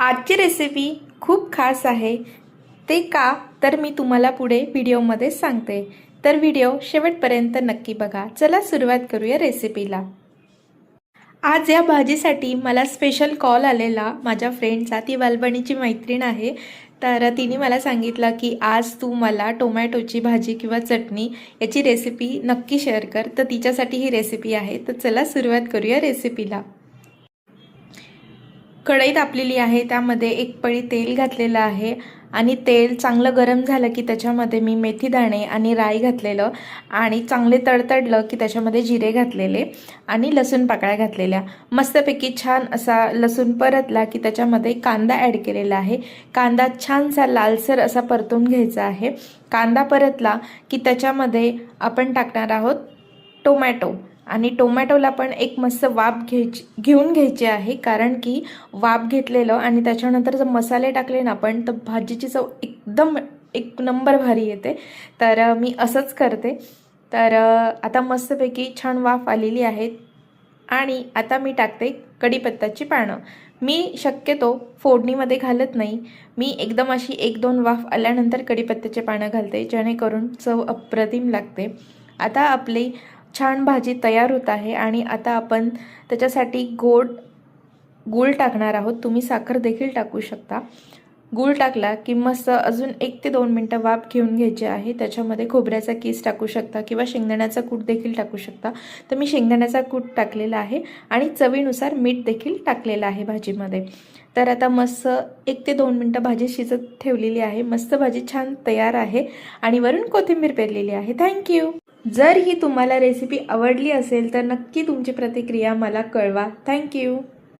आजची रेसिपी खूप खास आहे। ते का तर मी तुम्हाला पुढे व्हिडिओमध्ये सांगते, तर व्हिडिओ शेवटपर्यंत नक्की बघा। चला सुरुवात करूया रेसिपीला। आज या भाजीसाठी मला स्पेशल कॉल आलेला माझ्या फ्रेंडचा। ती बालपणीची मैत्रीण आहे, तर तिने मला सांगितलं की आज तू मला टोमॅटोची भाजी किंवा चटणी याची रेसिपी नक्की शेअर कर। तर तिच्यासाठी ही रेसिपी आहे। तर चला सुरुवात करूया रेसिपीला। कढई तापलेली आहे, त्यामध्ये एक पळी तेल घातलेलं आहे आणि तेल चांगलं गरम झालं की त्याच्यामध्ये मी मेथी दाणे आणि राई घातलेलं आणि चांगले तडतडलं की त्याच्यामध्ये जिरे घातलेले आणि लसूण पाकळ्या घातलेल्या। मस्तपैकी छान असा लसूण परतला की त्याच्यामध्ये कांदा ॲड केलेला आहे। कांदा छानसा लालसर असा परतून घ्यायचा आहे। कांदा परतला की त्याच्यामध्ये आपण टाकणार आहोत टोमॅटो आणि टोमॅटोला पण एक मस्त वाफ घेऊन घ्यायची आहे, कारण की वाफ घेतलेलं आणि त्याच्यानंतर जर मसाले टाकले ना आपण तर भाजीची चव एकदम एक नंबर भारी येते। तर मी असंच करते। तर आता मस्तपैकी छान वाफ आलेली आहे आणि आता मी टाकते कढीपत्त्याची पानं। मी शक्यतो फोडणीमध्ये घालत नाही, मी एकदम अशी 1-2 वाफ आल्यानंतर कढीपत्त्याचे पानं घालते, जेणेकरून चव अप्रतिम लागते। आता आपली छान भाजी तयार होत आहे आणि आता आपण त्याच्यासाठी गूळ टाकणार आहोत। तुम्ही साखर देखील टाकू शकता। गूळ टाकला की मस्त अजून 1 ते 2 मिनटं वाफ घेऊन घ्यायची आहे। त्याच्यामध्ये खोबऱ्याचा कीस टाकू शकता किंवा शेंगदाण्याचा कूट देखील टाकू शकता। तर मी शेंगदाण्याचा कूट टाकलेला आहे आणि चवीनुसार मीठ देखील टाकलेलं आहे भाजीमध्ये। तर आता मस्त 1 ते 2 मिनटं भाजी शिजत ठेवलेली आहे। मस्त भाजी छान तयार आहे आणि वरून कोथिंबीर पेरलेली आहे। थँक्यू। जर ही तुम्हाला रेसिपी आवडली असेल तर नक्की तुमची प्रतिक्रिया मला कळवा। थँक्यू।